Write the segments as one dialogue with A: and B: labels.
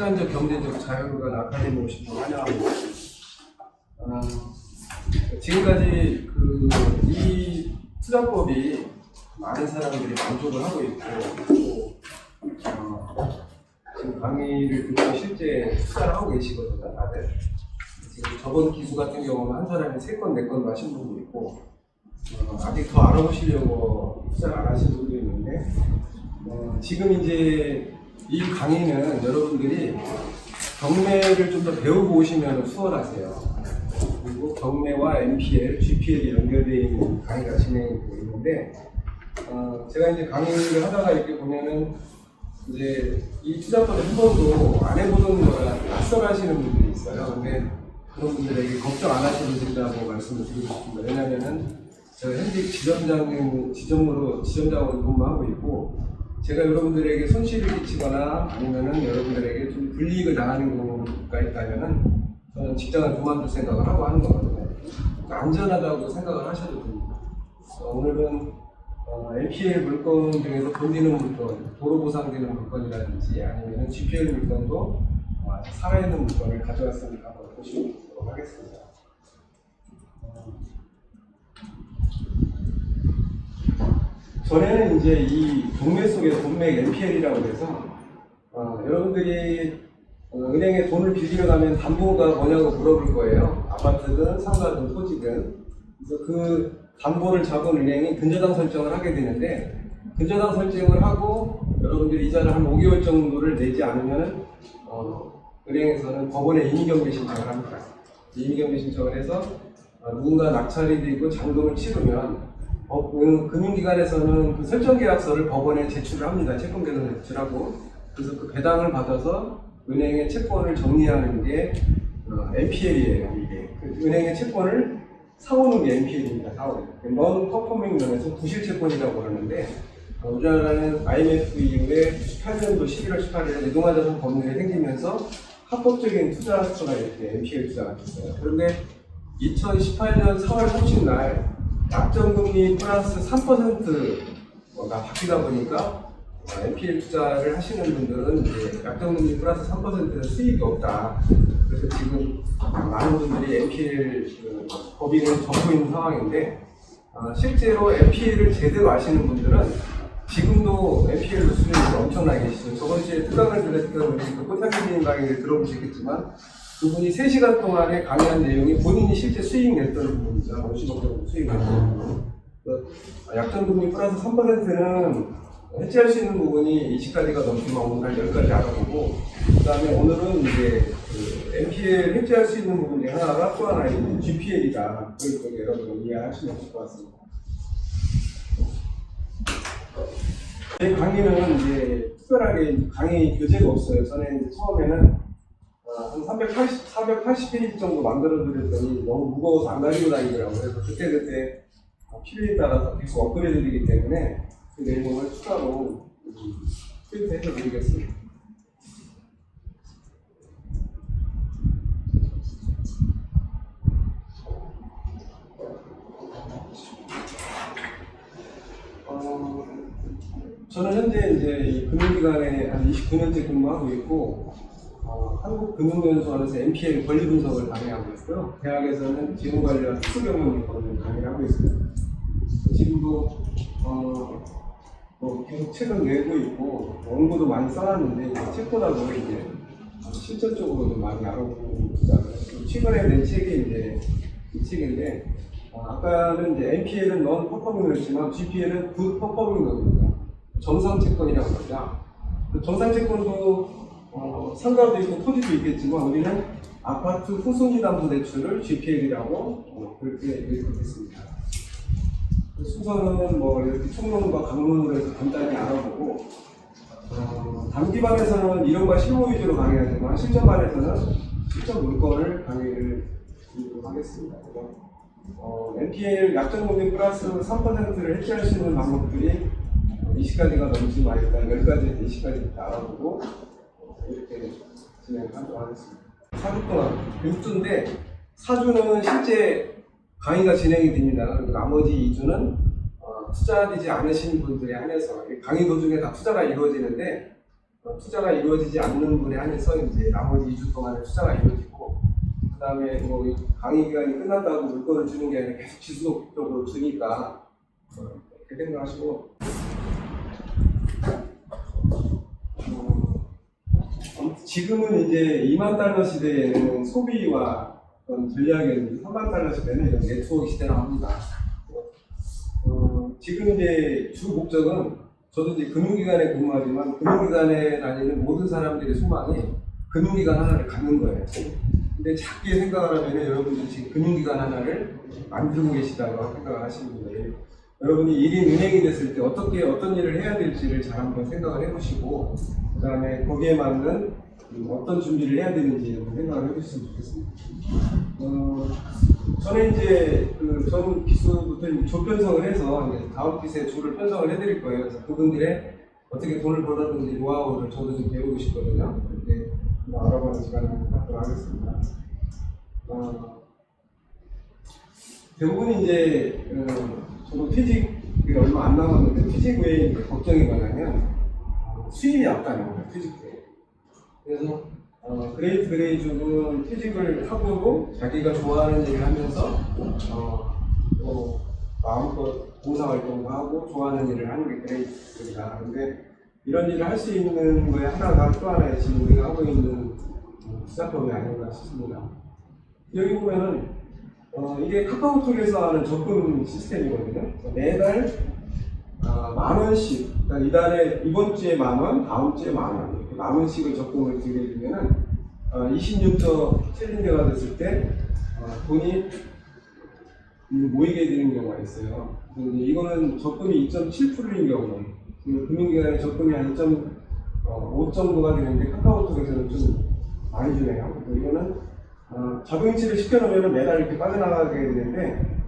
A: 시간적 경제적 자유가 아카데미 오신 분 환영합니다. 지금까지 이 투자법이 많은 사람들이 만족을 하고 있고, 지금 강의를 듣고 실제 투자를 하고 계시거든요, 다들. 지금 저번 기수 같은 경우는 한 사람이 3건, 4건 마신 분도 있고, 아직 더 알아보시려고 투자를 안 하신 분도 있는데, 지금 이제 이 강의는 여러분들이 경매를 좀 더 배우고 오시면 수월하세요. 그리고 경매와 NPL, GPL이 연결되어 있는 강의가 진행되고 있는데, 제가 이제 강의를 하다가 이렇게 보면은 이제 이 투자법을 한 번도 안 해보던 거라 낯설하시는 분들이 있어요. 근데 그런 분들에게 걱정 안 하셔도 된다고 말씀을 드리고 싶습니다. 왜냐면은 제가 현직 지점장으로 근무하고 있고, 제가 여러분들에게 손실을 끼치거나 아니면은 여러분들에게 좀 불이익을 당하는 경우가 있다면은 저는 직장을 그만둘 생각을 하고 하는 거거든요. 안전하다고 생각을 하셔도 됩니다. 오늘은 NPL 물건 중에서 돈 되는 물건, 도로 보상되는 물건이라든지 아니면 GPL 물건도 살아있는 물건을 가져왔으니까 한번 보시도록 하겠습니다. 전에는 이제 이 동매 속에 돈맥 NPL이라고 해서 여러분들이 은행에 돈을 빌리러 가면 담보가 뭐냐고 물어볼 거예요. 아파트든 상가든 토지든. 그래서 그 담보를 잡은 은행이 근저당 설정을 하게 되는데, 근저당 설정을 하고 여러분들이 이자를 한 5개월 정도를 내지 않으면 은행에서는 법원에 임의경매 신청을 합니다. 임의경매 신청을 해서 누군가 낙찰이 되고 잔금을 치르면 금융기관에서는 그 설정계약서를 법원에 제출을 합니다. 채권계좌에 제출하고, 그래서 그 배당을 받아서 은행의 채권을 정리하는 게 NPL이에요. 이게 은행의 채권을 사오는 게 NPL입니다. 사오는 non performing loan에서 부실 채권이라고 하는데, 우리나라는 IMF 이후에 18년도 11월 18일에 유동화자산 법률이 생기면서 합법적인 투자처가 이렇게 NPL 투자가 됐어요. 그런데 2018년 4월 30날 약정금리 플러스 3%가 바뀌다 보니까 NPL 투자를 하시는 분들은 이제 약정금리 플러스 3%는 수익이 없다. 그래서 지금 많은 분들이 NPL 법인을 접고 있는 상황인데, 실제로 NPL을 제대로 아시는 분들은 지금도 NPL로 수익이 엄청나게 계시죠. 저번 주에 특강을 들었던 우리 꽃향기님 강의를 들어보셨겠지만, 그분이 3시간 동안에 강의한 내용이 본인이 실제 수익 냈던 부분이죠. 50억 정도 수익 냈던 부분. 약정금리 플러스 3%는 해지할 수 있는 부분이 20가지가 넘지만 오늘 한 10가지 알아보고, 그 다음에 오늘은 이제 NPL 해지할 수 있는 부분 중에 하나가 또 하나 있는 GPL이다. 그걸 여러분 이해하시면 될 것 같습니다. 제 강의는 이제 특별하게 강의 교재가 없어요. 저는 처음에는 한 480페이지 정도 만들어드렸더니 너무 무거워서 안 가지고 다니더라고요. 그래서 그때그때 필요에 따라서 계속 업그레이드 되기 때문에 그 내용을 추가로 프린트해서 드리겠습니다. 저는 현재 이제 이 금융기관에 한 29년째 근무하고 있고, 한국금융연수원에서 NPL 권리 분석을 강의하고 있고요. 대학에서는 재무관리와 특수경영을 강의를 하고 있습니다. 지금도 계속 책을 내고 있고 원고도 많이 써놨는데, 책보다도 이제 실질적으로도 많이 알아보는 투자를 최근에 낸 책이 이제 이 책인데, 아까는 이제 NPL은 non performing이었지만 GPL은 good performing입니다. 정상 채권이라고 하죠. 정상 채권도 상가도 있고 토지도 있겠지만 우리는 아파트 후순위담보대출을 GPL이라고 그렇게 일컬었습니다. 순서는 뭐 이렇게 총론과 강론으로 해서 간단히 알아보고, 단기반에서는 이론과 실무 위주로 강의하지만 실전반에서는 실전 물건을 강의를 드리도록 하겠습니다. NPL 약정금리 플러스 3%를 해지할 수 있는 방법들이 20가지가 넘지만 일단 10가지, 20가지부터 알아보고 이렇게 진행하도록 하겠습니다. 4주 동안 6주인데 4주는 실제 강의가 진행이 됩니다. 그리고 나머지 2주는 투자되지 않으신 분들에 한해서 강의 도중에 다 투자가 이루어지는데, 투자가 이루어지지 않는 분에 한해서 이제 나머지 2주 동안에 투자가 이루어지고, 그 다음에 뭐 강의 기간이 끝났다고 물건을 주는 게 아니라 계속 지속적으로 주니까 그렇게 생각하시고, 지금은 이제 2만 달러 시대에는 소비와 어떤 전략이 3만 달러 시대는 이런 네트워크 시대라고 합니다. 지금 이제 주 목적은, 저도 이제 금융기관에 근무하지만 금융기관에 다니는 모든 사람들의 소망이 금융기관 하나를 갖는 거예요. 근데 작게 생각을 하면 여러분들이 지금 금융기관 하나를 만들고 계시다고 생각을 하시는 거예요. 여러분이 1인 은행이 됐을 때 어떤 일을 해야 될지를 잘 한번 생각을 해보시고, 그 다음에 거기에 맞는 어떤 준비를 해야 되는지 한번 생각을 해보셨으면 좋겠습니다. 저는 이제 전 기수부터 조 편성을 해서 이제 다음 기수에 조를 편성을 해드릴 거예요. 그래서 그분들의 어떻게 돈을 벌었는지 노하우를 저도 좀 배우고 싶거든요. 이렇게 알아보는 시간을 갖도록 하겠습니다. 대부분 이제 저도 퇴직이 얼마 안 남았는데 퇴직 후에 이제 걱정이 뭐냐면 수입이 없다는 거예요. 퇴직 후에. 그래서 그레이트 그레이족은 퇴직을 하고도 자기가 좋아하는 일을 하면서 또 마음껏 봉사활동도 하고 좋아하는 일을 하는 게 그레이트입니다. 근데 이런 일을 할 수 있는 거에 하나가 또 하나의 지금 우리가 하고 있는 투자법이 아닌가 싶습니다. 여기 보면은 이게 카카오톡에서 하는 접근 시스템이거든요. 매달 10,000원씩, 그러니까 이달에 이번 주에 10,000원, 다음 주에 10,000원 이렇게 10,000원씩을 적금을 들게 되면은 26조 챌린저가 됐을 때 돈이 모이게 되는 경우가 있어요. 그래서 이거는 적금이 2.7%인 경우, 금융기관의 적금이 한 2.5 정도가 되는데 카카오톡에서는 좀 많이 주네요. 그래서 이거는 자동이체를 시켜놓으면 매달 이렇게 빠져나가게 되는데,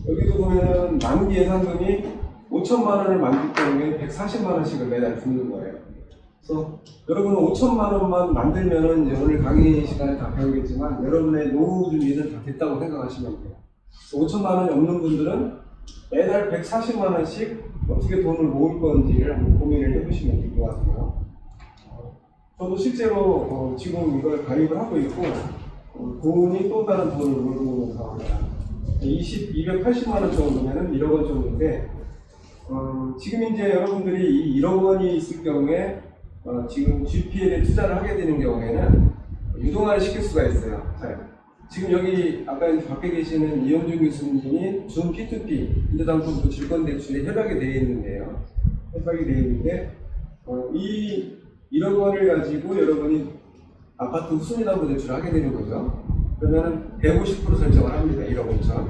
A: 여기도 보면은 만기 예상금이 5천만 원을 만들 경우에 140만 원씩을 매달 주는 거예요. 그래서 여러분은 5천만 원만 만들면은 오늘 강의 시간에 다 배우겠지만 여러분의 노후 준비는 다 됐다고 생각하시면 돼요. 5천만 원이 없는 분들은 매달 140만 원씩 어떻게 돈을 모을 건지를 한번 고민을 해보시면 될 것 같아요. 저도 실제로 지금 이걸 가입을 하고 있고 돈이 또 다른 돈을 몰고 있는 상황입니다. 280만 원 정도면 1억 원 정도인데, 지금 이제 여러분들이 이 1억 원이 있을 경우에 지금 GPL에 투자를 하게 되는 경우에는 유동화를 시킬 수가 있어요. 자, 지금 여기 아까 밖에 계시는 이영준 교수님이 준 P2P 인도당fon부 질권대출에 협약이 되어 있는데요. 협약이 되어 있는데 이 1억 원을 가지고 여러분이 아파트 수익담보대출을 하게 되는 거죠. 그러면은 150% 설정을 합니다. 1억 5천.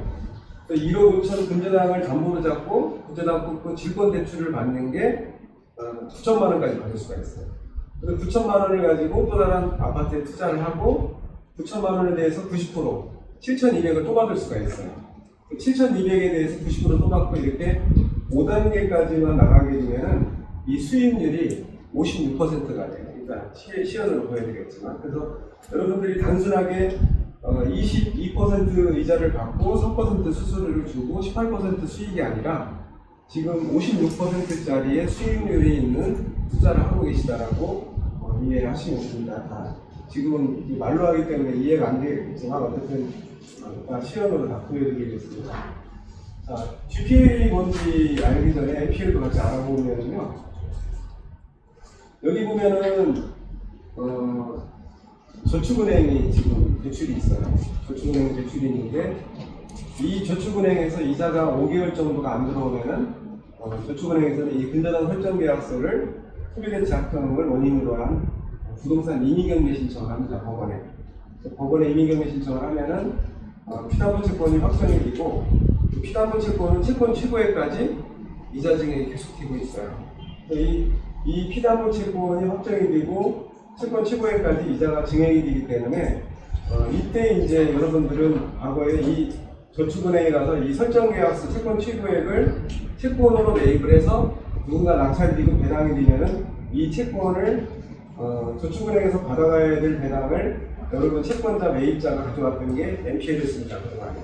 A: 1억 5천 근저당을 담보로 잡고 근저당 뽑고 질권대출을 받는 게 9천만 원까지 받을 수가 있어요. 그래서 9천만 원을 가지고 또 다른 아파트에 투자를 하고 9천만 원에 대해서 90%, 7,200을 또 받을 수가 있어요. 7,200에 대해서 90% 또 받고 이렇게 5단계까지만 나가게 되면은 이 수익률이 56%가 돼요. 일단 시연으로 보여드리겠지만. 그래서 여러분들이 단순하게 22% 이자를 받고 3% 수수료를 주고 18% 수익이 아니라 지금 56%짜리의 수익률이 있는 투자를 하고 계시다라고 이해를 하시면 됩니다. 지금은 말로 하기 때문에 이해가 안 되겠지만 어쨌든 다 시연으로 다 보여드리겠습니다. 자, GPL이 뭔지 알기 전에 NPL도 같이 알아보면요. 여기 보면은 저축은행이 지금 대출이 있어요. 저축은행 대출이 있는데 이 저축은행에서 이자가 5개월 정도가 안 들어오면은 저축은행에서는 이 근저당 설정 계약서를 소비대체 합병을 원인으로 한 부동산 임의경매 신청을 합니다. 법원에. 법원에 임의경매 신청을 하면은 피담보 채권이 확정이 되고 그 피담보 채권은 채권 최고액까지 이자 증액이 계속되고 있어요. 이 피담보 채권이 확정이 되고 채권 최고액까지 이자가 증액이 되기 때문에 이때 이제 여러분들은 과거에 이 저축은행에 가서 이 설정계약서 채권 최고액을 채권으로 매입을 해서 누군가 낙찰되고 배당이 되면은 이 채권을 저축은행에서 받아가야 될 배당을 여러분 채권자 매입자가 가져왔던 게 NPL이었습니다. 그동안에.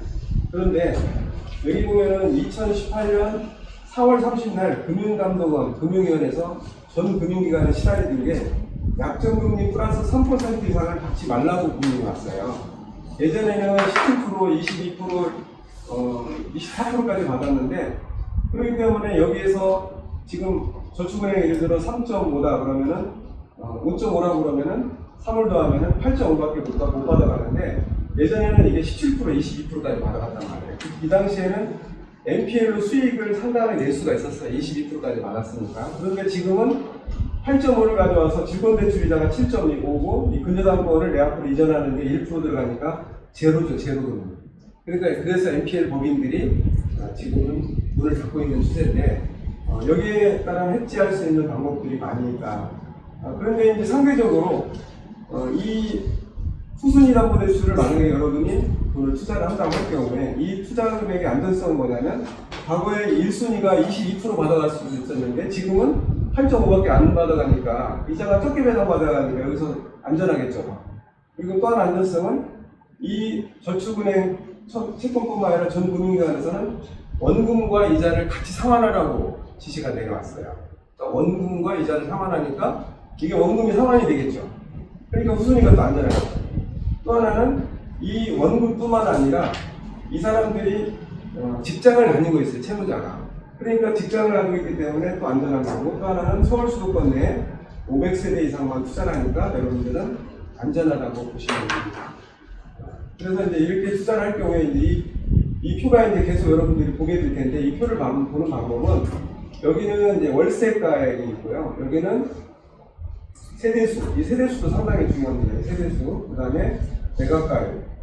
A: 그런데 여기 보면은 2018년 4월 30날 금융감독원, 금융위원회에서 전 금융기관에 시달이 든 게 약정금리 플러스 3% 이상을 받지 말라고 공문이 왔어요. 예전에는 17%, 22%, 24%까지 받았는데, 그렇기 때문에 여기에서 지금 저축은행 예를 들어 3.5다 그러면은 5.5라고 그러면은 3을 더하면은 8.5밖에 못 받아가는데, 예전에는 이게 17%, 22%까지 받아갔단 말이에요. 이 당시에는 NPL로 수익을 상당히 낼 수가 있었어요. 22%까지 받았으니까. 그런데 지금은 8.5를 가져와서 질권대출이자가 7.25고 이 근저당권을 내 앞으로 이전하는 게 1% 들어가니까 제로죠, 제로금리. 그러니까 그래서 NPL 법인들이 지금은 문을 닫고 있는 추세인데, 여기에 따른 해지할 수 있는 방법들이 많이 있다. 그런데 이제 상대적으로 이 후순위담보대출을 만약에 여러분이 돈을 투자를 한다고 할 경우에 이 투자 금액의 안전성은 뭐냐면, 과거에 1순위가 22% 받아갈 수도 있었는데 지금은 8.5밖에 안 받아가니까 이자가 적게 배당받아가니까 여기서 안전하겠죠. 그리고 또 하나 안전성은 이 저축은행 채권뿐만 아니라 전 금융기관에서는 원금과 이자를 같이 상환하라고 지시가 내려왔어요. 그러니까 원금과 이자를 상환하니까 이게 원금이 상환이 되겠죠. 그러니까 후순위가 또 안전하겠죠. 또 하나는 이 원금뿐만 아니라 이 사람들이 직장을 다니고 있어요, 채무자가. 그러니까 직장을 가지고 있기 때문에 또 안전한 거고, 또 하나는 서울 수도권 내에 500세대 이상만 투자를 하니까 여러분들은 안전하다고 보시면 됩니다. 그래서 이제 이렇게 투자를 할 경우에 이제 이 표가 이제 계속 여러분들이 보게 될 텐데, 이 표를 보는 방법은 여기는 이제 월세가액이 있고요. 여기는 세대수, 이 세대수도 상당히 중요합니다. 세대수, 그 다음에 매각가액,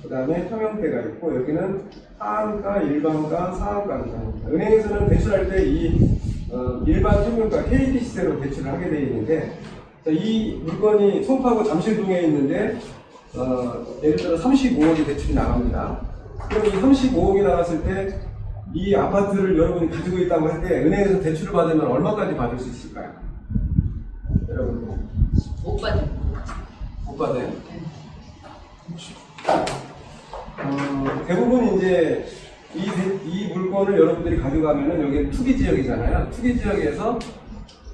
A: 그 다음에 평형대가 있고, 여기는 하한가, 일반가, 상한가입니다. 은행에서는 대출할 때 이 일반 평형가 KT 시세로 대출을 하게 되어 있는데, 이 물건이 송파구 잠실동에 있는데 예를 들어 35억이 대출이 나갑니다. 그럼 이 35억이 나갔을 때 이 아파트를 여러분이 가지고 있다고 할 때 은행에서 대출을 받으면 얼마까지 받을 수 있을까요? 여러분
B: 못 받아요.
A: 못 받아요? 대부분 이제 이 물건을 여러분들이 가져가면은 여기 투기 지역이잖아요. 투기 지역에서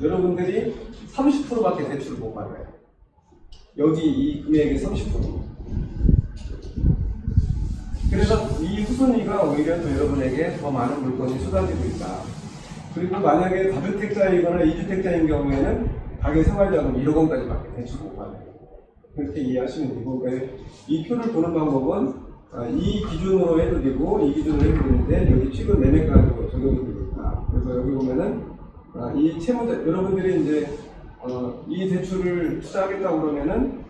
A: 여러분들이 30%밖에 대출을 못 받아요. 여기 이 금액의 30%. 그래서 이 후순위가 오히려 더 여러분에게 더 많은 물건이 쏟아지고 있다. 그리고 만약에 다주택자이거나 2주택자인 경우에는 가계 생활자금 1억 원까지밖에 대출 못 받아요. 그렇게 이해하시면 되고, 그러니까 이 표를 보는 방법은 이 기준으로 해도 되고 이 기준으로 해도 되는데, 여기 최근 매매가도 적용이 되니까. 그래서 여기 보면은 이 채무자 여러분들이 이제 이 대출을 투자하겠다고 그러면은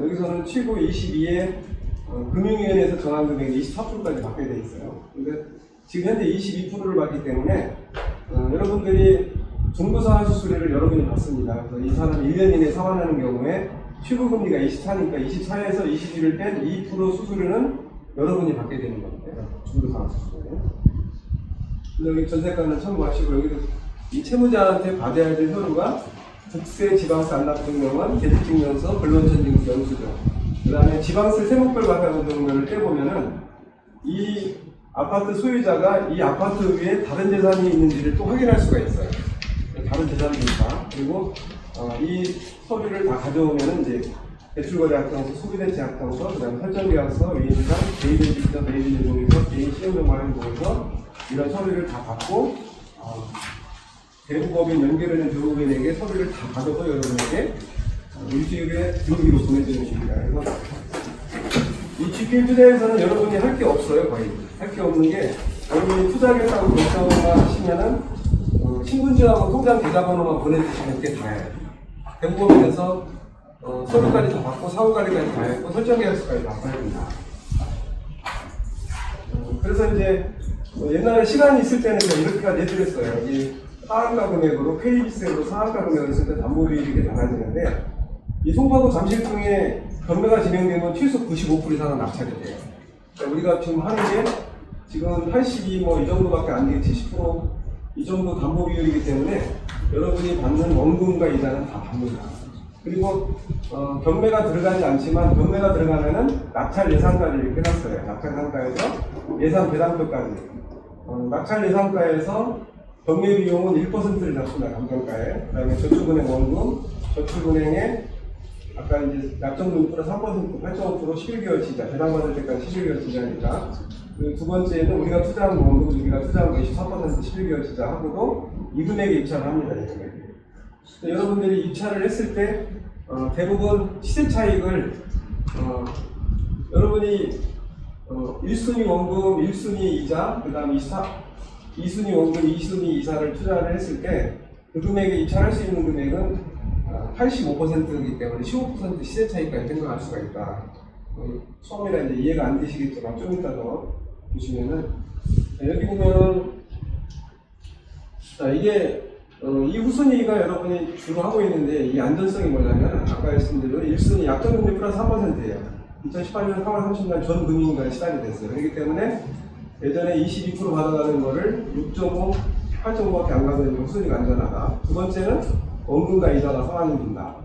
A: 여기서는 최고 22에 금융위원회에서 정한 금액이 24%까지 받게 돼 있어요. 근데 지금 현재 22%를 받기 때문에 여러분들이 중도상환 수수료를 여러분이 받습니다. 그래서 이 사람이 1년 이내에 상환하는 경우에 최고금리가 24니까 24에서 22를 뺀 2% 수수료는 여러분이 받게 되는 겁니다. 중도상환 수수료. 여기 전세가는 참고하시고, 여기도 이 채무자한테 받아야 될 효료가 국세, 지방세 안납증명원, 계집증명서, 근로원천징수 영수증. 그 다음에 지방세 세목별 과세금을 떼보면은 이 아파트 소유자가 이 아파트 위에 다른 재산이 있는지를 또 확인할 수가 있어요. 다른 재산입니까? 그리고 이 서류를 다 가져오면은 이제 대출거래약정서, 소비대체약정서, 그 다음에 설정계약서, 위임상, 개인인직서, 개인인증서, 개인 시험정보행보고서 이런 서류를 다 받고 대부법인 연결되는 대부법인에게 서류를 다 받아서 여러분에게 일주일에 등기로 보내주는 식입니다. 그래서 이 GPL 투자에서는 여러분이 할 게 없어요. 거의 할 게 없는 게, 여러분이 투자하겠다고 결정을 하시면은 신분증하고 통장 계좌번호만 보내주시면 그게 다예요. 대부법인에서 서류까지 다 받고 사후관리까지 다 했고 설정계약서까지 다 받아야 됩니다. 그래서 이제 옛날에 시간이 있을 때는 이렇게까지 해드렸어요. 여기 하한가 금액으로 페이비스로 상한가 금액을 쓸 때 담보비율이 이렇게 달라지는데, 이 송파구 잠실동에 경매가 진행되면 최소 95% 이상은 낙찰이 돼요. 그러니까 우리가 지금 하는 게 지금 82 뭐 이 정도밖에 안 되게 70% 이 정도 담보 비율이기 때문에 여러분이 받는 원금과 이자는 다 받는다. 그리고 경매가 들어가지 않지만 경매가 들어가면은 낙찰 예상가를 이렇게 해놨어요. 낙찰 예상가에서 예산 배당표까지. 낙찰 예상가에서 경매 비용은 1%를 잡습니다. 감정가에. 그 다음에 저축은행 원금, 저축은행에 아까 이제 약정금 플러스 3%, 8.5% 11개월 지자, 배당받을 때까지 11개월 지자니까. 그리고 두 번째는 우리가 투자한 원금, 우리가 투자한 거 23% 11개월 지자 하고도 이 금액에 입찰을 합니다. 이 금액에. 여러분들이 입찰을 했을 때 대부분 시세 차익을 여러분이 1순위 원금, 1순위 이자, 그 다음 2순위 원금, 2순위 이자를 투자를 했을 때 그 금액에 입찰할 수 있는 금액은 85%이기 때문에 15% 시세 차익까지 생각할 수가 있다. 처음이라 이제 이해가 안 되시겠지만 좀 이따 더 보시면은 여기 보면은 이게 이 후순위가 여러분이 주로 하고 있는데 이 안전성이 뭐냐면 아까 말씀드린 1순위 약정금리 플러스 3%예요. 2018년 4월 30일 전 금융위기가 시작이 됐어요. 그렇기 때문에 예전에 22% 받아가는 거를 6.5, 8.5밖에 안 가면 후순위가 안전하다. 두 번째는 원금과 이자가 상환해준다.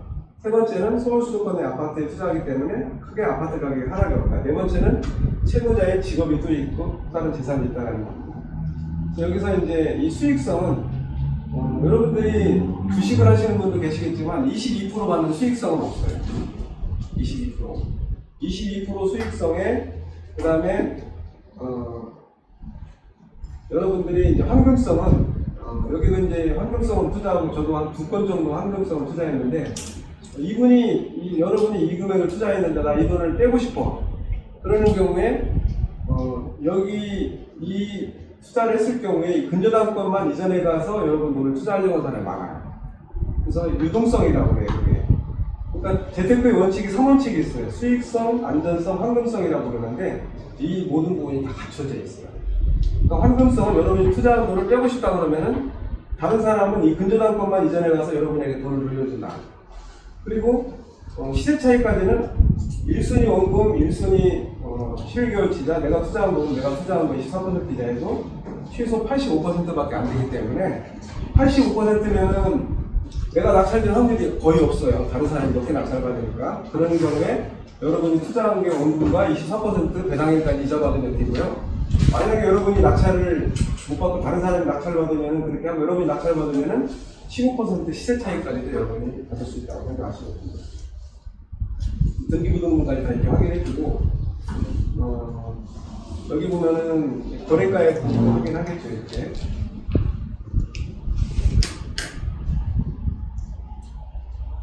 A: 세 번째는 서울 수도권의 아파트에 투자하기 때문에 크게 아파트 가격이 하락이 없다. 네 번째는 채무자의 직업이 또 있고 다른 재산이 있다는 겁니다. 여기서 이제 이 수익성은 여러분들이 주식을 하시는 분도 계시겠지만 22% 받는 수익성은 없어요. 22% 수익성에 그 다음에 여러분들이 이제 환경성은 여기는 이제 환경성을 투자하고 저도 한 2건 정도 환경성을 투자했는데 여러분이 이 금액을 투자했는데 나 이 돈을 빼고 싶어 그러는 경우에 여기 이 투자를 했을 경우에 근저당권만 이전에 가서 여러분 돈을 투자하려고 하는 사람이 많아요. 그래서 유동성이라고 해요. 그게. 그러니까 재테크의 원칙이 3원칙이 있어요. 수익성, 안전성, 환경성이라고 그러는데 이 모든 부분이 다 갖춰져 있어요. 그러니까 환경성은 여러분이 투자한 돈을 빼고 싶다 그러면은 다른 사람은 이 근저당권만 이전에 가서 여러분에게 돈을 돌려준다. 그리고 시세 차이까지는 1순위 원금, 1순위 11개월 지자, 내가 투자한 거 23% 이자에도 최소 85%밖에 안 되기 때문에 85%면은 내가 낙찰될 확률이 거의 없어요. 다른 사람이 이렇게 낙찰받으니까. 그런 경우에 여러분이 투자한 게 원금과 23% 배당일까지 이자 받으면 되고요. 만약에 여러분이 낙찰을 못 받고 다른 사람이 낙찰받으면 그렇게 하고 여러분이 낙찰받으면 15% 시세 차익까지도 여러분이 받을 수 있다고 생각하시면 됩니다. 등기부등본까지 다 이렇게 확인해주고 여기 보면은 거래가에 확인하겠죠. 이렇게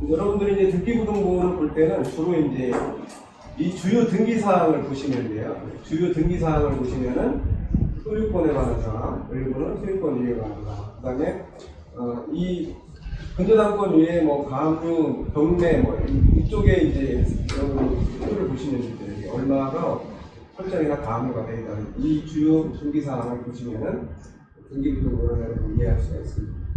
A: 여러분들이 이제 등기부등본을 볼 때는 주로 이제 이 주요 등기사항을 보시면 돼요. 주요 등기사항을 보시면은 소유권에 관한 사항, 일부는 소유권 이해에 관한 사항, 그 다음에 이 근저당권 위에 뭐 가압류, 경매 뭐 이쪽에 이제 여러분 표를 보시면 돼요. 얼마가 설정이나 가압류가 되어 있다는 이 주요 등기사항을 보시면은 등기부등본을 여러분 이해할 수가 있습니다.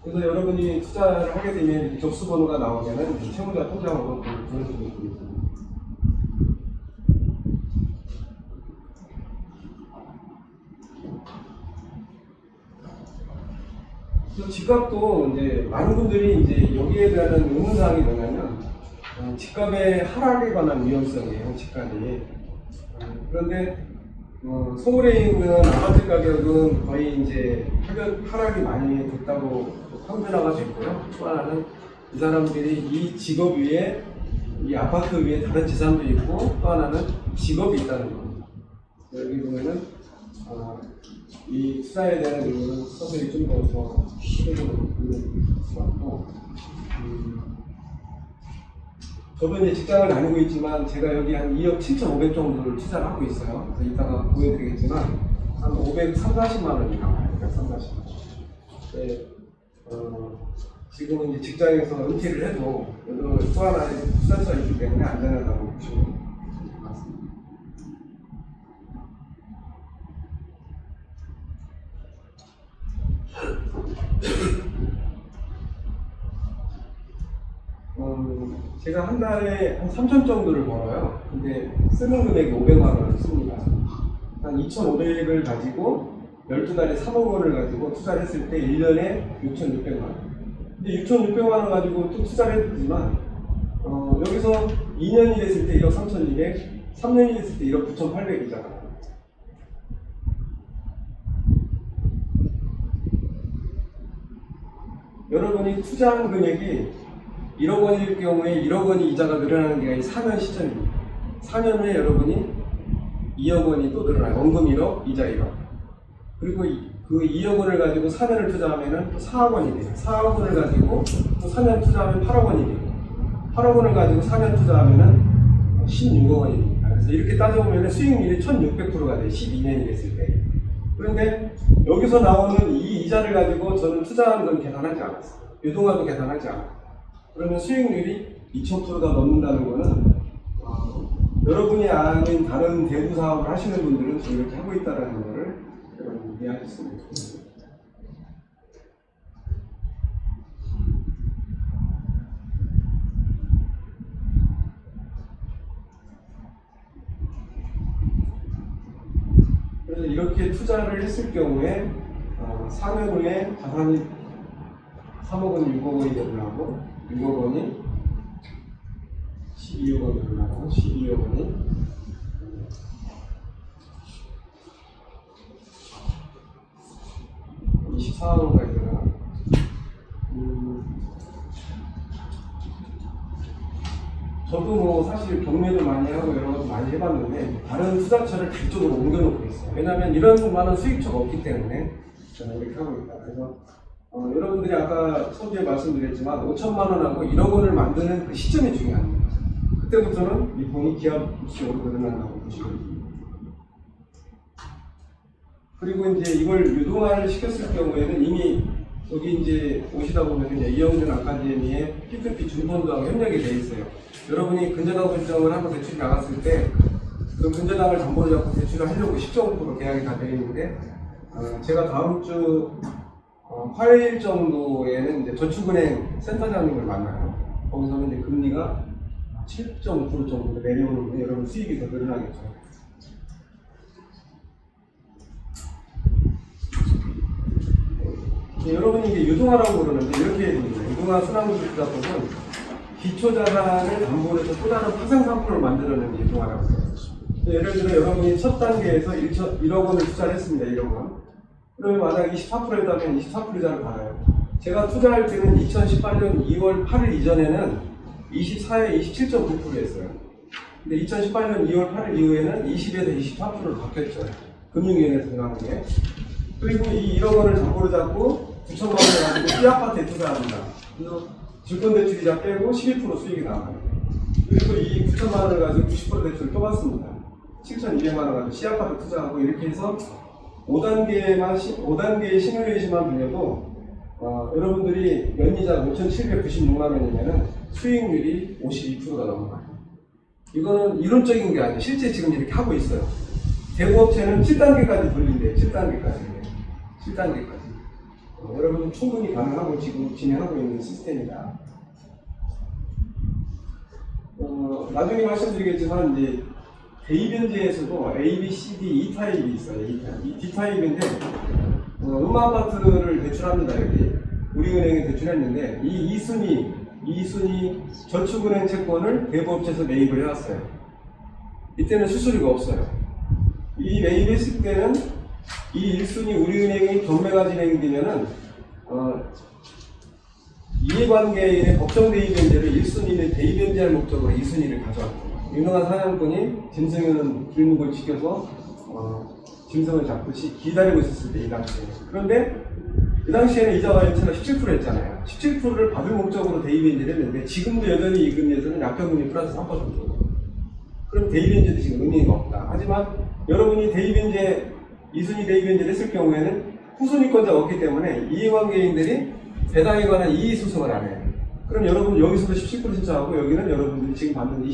A: 그래서 여러분이 투자를 하게 되면 접수번호가 나오면은 채무자 통장으로 보내주는 분이 있습니다. 집값도 이제 많은 분들이 이제 여기에 대한 의문사항이 뭐냐면 집값의 하락에 관한 위험성이에요. 집값이. 그런데 서울에 있는 아파트 가격은 거의 이제 하락이 많이 됐다고 평준화가 됐고요. 또 하나는 이 사람들이 이 직업 위에 이 아파트 위에 다른 재산도 있고 또 하나는 직업이 있다는 겁니다. 여기 보면은 이 투자에 대한 이유는 서서히 좀 더 시도적으로 보여줄 수 있고 저도 이제 직장을 다니고 있지만 제가 여기 한 2억 7,500 정도를 투자를 하고 있어요. 그래서 이따가 보여드리겠지만 한 540만 원이 나와요. 540만 원. 네, 지금은 이제 직장에서 은퇴를 해도 또 하나의 투자처가 있기 때문에 안전하다고 보시면 될 것 같습니다. 제가 한 달에 한 3천 정도를 벌어요. 근데 쓰는 금액이 500만 원을 씁니다. 한 2,500을 가지고 12달에 3억 원을 가지고 투자를 했을 때 1년에 6,600만 원. 근데 6,600만 원 가지고 또 투자를 했지만 여기서 2년이 됐을 때 1억 3,200, 3년이 됐을 때 1억 9,800이잖아요. 여러분이 투자한 금액이 1억 원일 경우에 1억 원이 이자가 늘어나는 게 4년 시점입니다. 4년 후에 여러분이 2억 원이 또 늘어나요. 원금 1억, 이자 1억. 그리고 그 2억 원을 가지고 4년을 투자하면 또 4억 원이 돼요. 4억 원을 가지고 또 4년 투자하면 8억 원이 돼요. 8억 원을 가지고 4년 투자하면 16억 원이 됩니다. 그래서 이렇게 따져보면 수익률이 1600%가 돼요. 12년이 됐을 때. 그런데 여기서 나오는 이 이자를 가지고 저는 투자하는 건 계산하지 않았어요. 유동화도 계산하지 않아요. 그러면 수익률이 2000%가 넘는다는 거는 여러분이 아는 다른 대부 사업을 하시는 분들은 지금 이렇게 하고 있다는 거를 여러분 이해하셨으면 좋겠습니다. 그래서 이렇게 투자를 했을 경우에 4년 후에 자산이 3억 원, 6억 원이 늘어나고 6억 원이 12억 원이 늘어나고 12억 원이 24억 원까지 늘어나고 저도 뭐 사실 경매도 많이 하고 여러 가지 많이 해봤는데 다른 투자처를 그쪽으로 옮겨놓고 있어요. 왜냐하면 이런 많은 수익처가 없기 때문에 저는 이렇게 하고 있다. 그래서 여러분들이 아까 서두에 말씀드렸지만 5천만 원하고 1억 원을 만드는 그 시점이 중요합니다. 그때부터는 이 돈이 기하급수적으로 늘어난다고 보시면 됩니다. 그리고 이제 이걸 유동화를 시켰을 경우에는 이미 여기 이제 오시다 보면 이제 이영준 아카데미의 P2P 준펀드하고 협력이 돼 있어요. 여러분이 근저당 설정을 하고 대출이 나갔을 때 그 근저당을 담보로 잡고 대출을 하려고 10.5% 계약이 다 되어 있는데 제가 다음 주 화요일 정도에는 이제 저축은행 센터장님을 만나요. 거기서는 이제 금리가 7.5% 정도 내려오는데 여러분 수익이 더 늘어나겠죠. 여러분이 이게 유동화라고 그러는데 이렇게 해야 됩니다. 유동화 순환구조자법은 기초자산을 담보로 해서 또 다른 파생 상품을 만들어내는 유동화라고 해요. 예를 들어 여러분이 첫 단계에서 1억 원을 투자를 했습니다. 1억 원. 그러면 만약 24%였다면 24%이자를 받아요. 제가 투자할 때는 2018년 2월 8일 이전에는 24에 27.9%였어요. 근데 2018년 2월 8일 이후에는 20에서 24%로 바뀌었죠. 금융위원회에서 정하는 게. 그리고 이 1억 원을 담보로 잡고 9천만 원을 가지고 B아파트에 투자합니다. 그래서 질권대출이자 빼고 12% 수익이 나와요. 그리고 이 9천만 원을 가지고 90% 대출을 또 받습니다. 7,200만 원 가지고 C아파트 투자하고 이렇게 해서 5단계의 시뮬레이션만 빌려도 여러분들이 연이자 5,796만 원이면 수익률이 52%가 넘어가요. 이거는 이론적인 게 아니에요. 실제 지금 이렇게 하고 있어요. 대부업체는 7단계까지 돌린대요. 7단계까지. 여러분 충분히 가능하고 지금 진행하고 있는 시스템이다. 나중에 말씀드리겠지만 이제 대입변제에서도 A, B, C, D, E타입이 있어요. E타입. D타입인데 음마아파트를 대출합니다. 여기 우리은행에 대출했는데 이 2순위 저축은행 채권을 대부업체에서 매입을 해왔어요. 이때는 수수료가 없어요. 이 매입했을 때는 이 1순위 우리은행이 경매가 진행되면은 이해관계인의 법정 대입변제를 1순위는 대입변제할 목적으로 2순위를 가져왔고 유능한 사냥꾼이 짐승은 길목을 지켜서 짐승을 잡듯이 기다리고 있었을 때 이 당시에. 그런데 그 당시에는 이자가 연체가 17%였잖아요. 17%를 받을 목적으로 대입변제를 했는데 지금도 여전히 이 금리에서는 약정금리 플러스 3%. 그럼 대입변제도 지금 의미가 없다. 하지만 여러분이 대입변제 2순위 대입변제를 했을 경우에는 후순위권자가 없기 때문에 이해관계인들이 배당에 관한 이의소송을 안 해요. 그럼 여러분 여기서도 17% 신청하고 여기는 여러분들이 지금 받는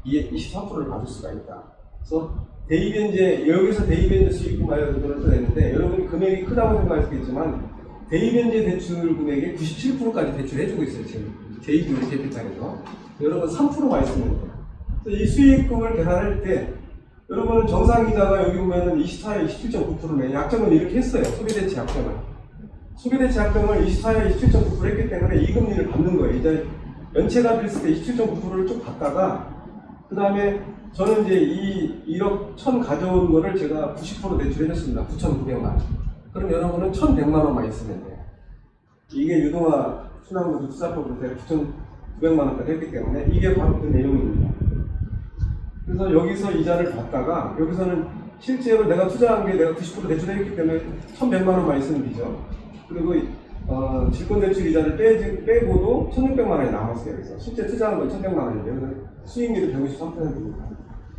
A: 24%를 받을 수가 있다. 그래서 대입변제, 여기서 대입변제 수익금 마련을 떠냈는데 여러분이 금액이 크다고 생각하시겠지만 대입변제 대출 금액의 97%까지 대출해주고 있어요. 지금 제2금 캐피탈에서. 여러분 3%만 있으면 돼요. 그래서 이 수익금을 계산할 때 여러분은 정상이자가 여기 보면은 24에 27.9%네. 약정은 이렇게 했어요. 소비대체 약정을. 소비대체 약정을 24에 27.9% 했기 때문에 이 금리를 받는 거예요. 이제 연체가 됐을 때 27.9%를 쭉 받다가 그 다음에 저는 이제 이 1억 1,000 가져온 거를 제가 90% 대출해줬습니다. 9,900만 원. 그럼 여러분은 1,100만 원만 있으면 돼요. 이게 유동화 순환구조 투자법으로 대략 9,900만 원까지 했기 때문에 이게 바로 그 내용입니다. 그래서 여기서 이자를 받다가 여기서는 실제로 내가 투자한 게 내가 90% 대출했기 때문에 1,100만 원만 있으면 되죠. 그리고 질권대출 이자를 빼고도 1,600만 원이 남았어요. 그래서 실제 투자한 건 1,100만 원인데요. 그래서 수익률이 153%입니다.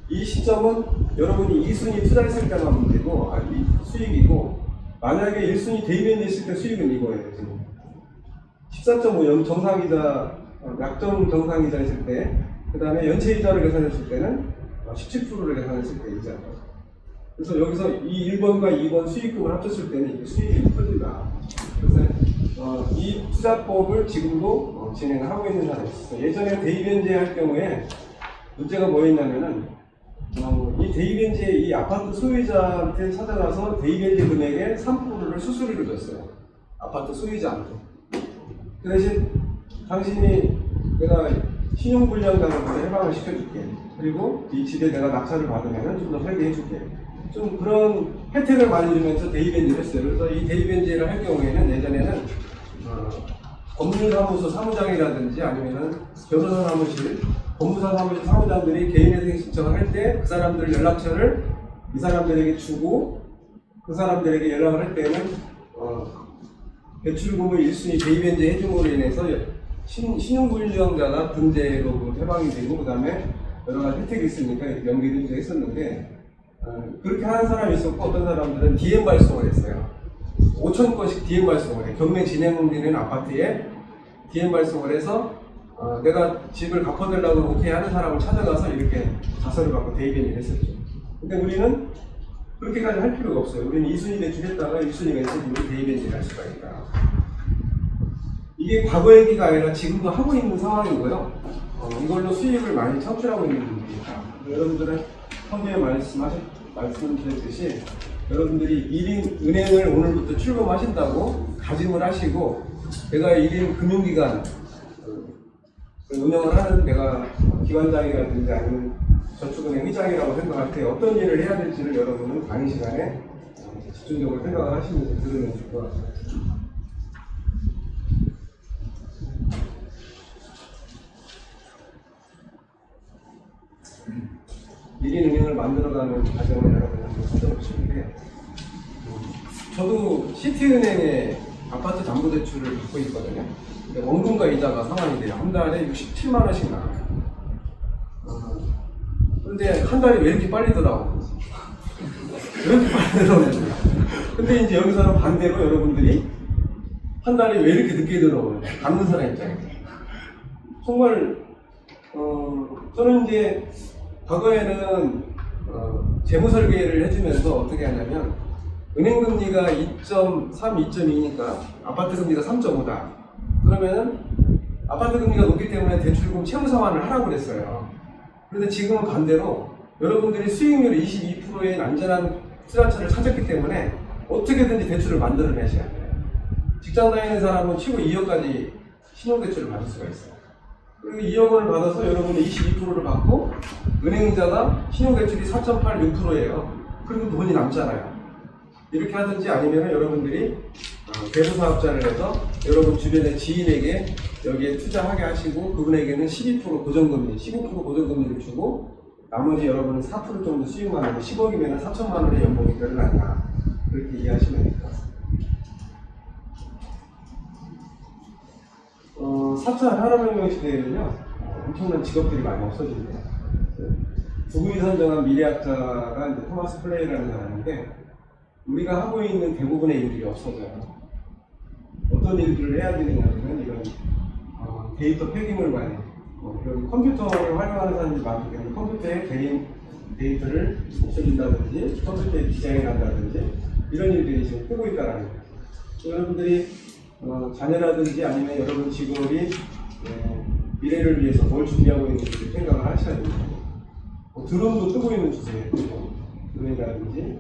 A: 이 시점은 여러분이 2순위 투자했을 때만 문제고 수익이고, 만약에 1순위 대입연재 있을 때 수익은 이거예요. 지금 14.5 정상이자 약정 정상이자 있을 때, 그 다음에 연체이자를 계산했을 때는 17%를 계산했을 때 이자. 그래서 여기서 이 1번과 2번 수익금을 합쳤을 때는 이게 수익이 커집니다. 그래서 이 투자법을 지금도 진행을 하고 있는 사람이 있어요. 예전에 대입연재 할 경우에 문제가 뭐였냐면은 이 대입연재 이 아파트 소유자한테 찾아가서 대입연재 금액의 3%를 수수료를 줬어요. 아파트 소유자한테. 그 대신 당신이 내가 신용불량자로부터 해방을 시켜줄게. 그리고 이 집에 내가 낙찰을 받으면 좀 더 살게 해줄게. 좀 그런 혜택을 많이 주면서 대입연재를 했어요. 그래서 이 대입연재를 할 경우에는 예전에는 법률사무소 사무장이라든지 아니면은 변호사 사무실, 법무사 사무실 사무장들이 개인회생 신청을 할 때 그 사람들 연락처를 이 사람들에게 주고 그 사람들에게 연락을 할 때는 대출금을 1순위 대입연재 해줌으로 인해서 신용불량자가 등재로 해방이 되고, 그 다음에 여러 가지 혜택이 있으니까 연기를 했었는데, 그렇게 하는 사람이 있었고, 어떤 사람들은 DM 발송을 했어요. 5,000건씩 DM 발송을 해. 경매 진행되는 아파트에 DM 발송을 해서 내가 집을 갚아달라고 오케이 하는 사람을 찾아가서 이렇게 자서를 받고 대입연재를 했었죠. 근데 우리는 그렇게까지 할 필요가 없어요. 우리는 2순위 대출했다가 1순위가 있으면 대입연재를 할 수가 있다. 이게 과거 얘기가 아니라 지금도 하고 있는 상황이고요. 이걸로 수익을 많이 창출하고 있는 분들입니다. 여러분들은 처음에 말씀드렸듯이 여러분들이 1인 은행을 오늘부터 출범하신다고 다짐을 하시고, 내가 1인 금융기관 운영을 하는 내가 기관장이라든지 아니면 저축은행 회장이라고 생각할 때 어떤 일을 해야 될지를 여러분은 강의 시간에 집중적으로 생각을 하시면서 들으면 좋을 것 같아요. 1인 은행을 만들어가는 과정을 여러분한테 찾아보시는데, 저도 시티은행에 아파트 담보대출을 받고 있거든요. 근데 원금과 이자가 상환이 돼요. 한 달에 67만 원씩 나와요. 근데 한 달에 왜 이렇게 빨리 들어오고? 왜 이렇게 빨리 들어오는지. 근데 이제 여기서는 반대로 여러분들이 한 달에 왜 이렇게 늦게 들어오는 거예요? 갚는 사람 입장에서. 정말, 저는 이제 과거에는 재무 설계를 해주면서 어떻게 하냐면, 은행 금리가 2.3, 2.2니까 아파트 금리가 3.5다. 그러면은 아파트 금리가 높기 때문에 대출금 채무 상환을 하라고 그랬어요. 그런데 지금은 반대로 여러분들이 수익률 22%의 안전한 투자처를 찾았기 때문에 어떻게든지 대출을 만들어내셔야 돼요. 직장 다니는 사람은 최고 2억까지 신용대출을 받을 수가 있어요. 그리고 2억 원을 받아서 여러분이 22%를 받고 은행이자가 신용대출이 4.8, 6%예요. 그리고 돈이 남잖아요. 이렇게 하든지 아니면 여러분들이 대부사업자를 해서 여러분 주변의 지인에게 여기에 투자하게 하시고 그분에게는 12% 고정금리, 15% 고정금리를 주고 나머지 여러분은 4% 정도 수익만 하고 10억이면 4천만 원의 연봉이 늘어난다. 그렇게 이해하시면 될 것 같습니다. 4차 산업혁명 시대에는요, 엄청난 직업들이 많이 없어진대요. 구글이 선정한 미래학자가 이제 토마스 플레이라는 사람인데, 우리가 하고 있는 대부분의 일들이 없어져요. 어떤 일들을 해야 되느냐면, 이런 데이터 폐기물 관리, 이런 컴퓨터를 활용하는 사람들이 많기 때문에 컴퓨터에 개인 데이터를 없애준다든지, 컴퓨터에 디자인을 한다든지, 이런 일들이 지금 뜨고 있다는 거예요. 여러분들이 자녀라든지 아니면 여러분 직업이 미래를 위해서 뭘 준비하고 있는지 생각을 하셔야 됩니다. 드론도 뜨고 있는 주제예요. 드론이라든지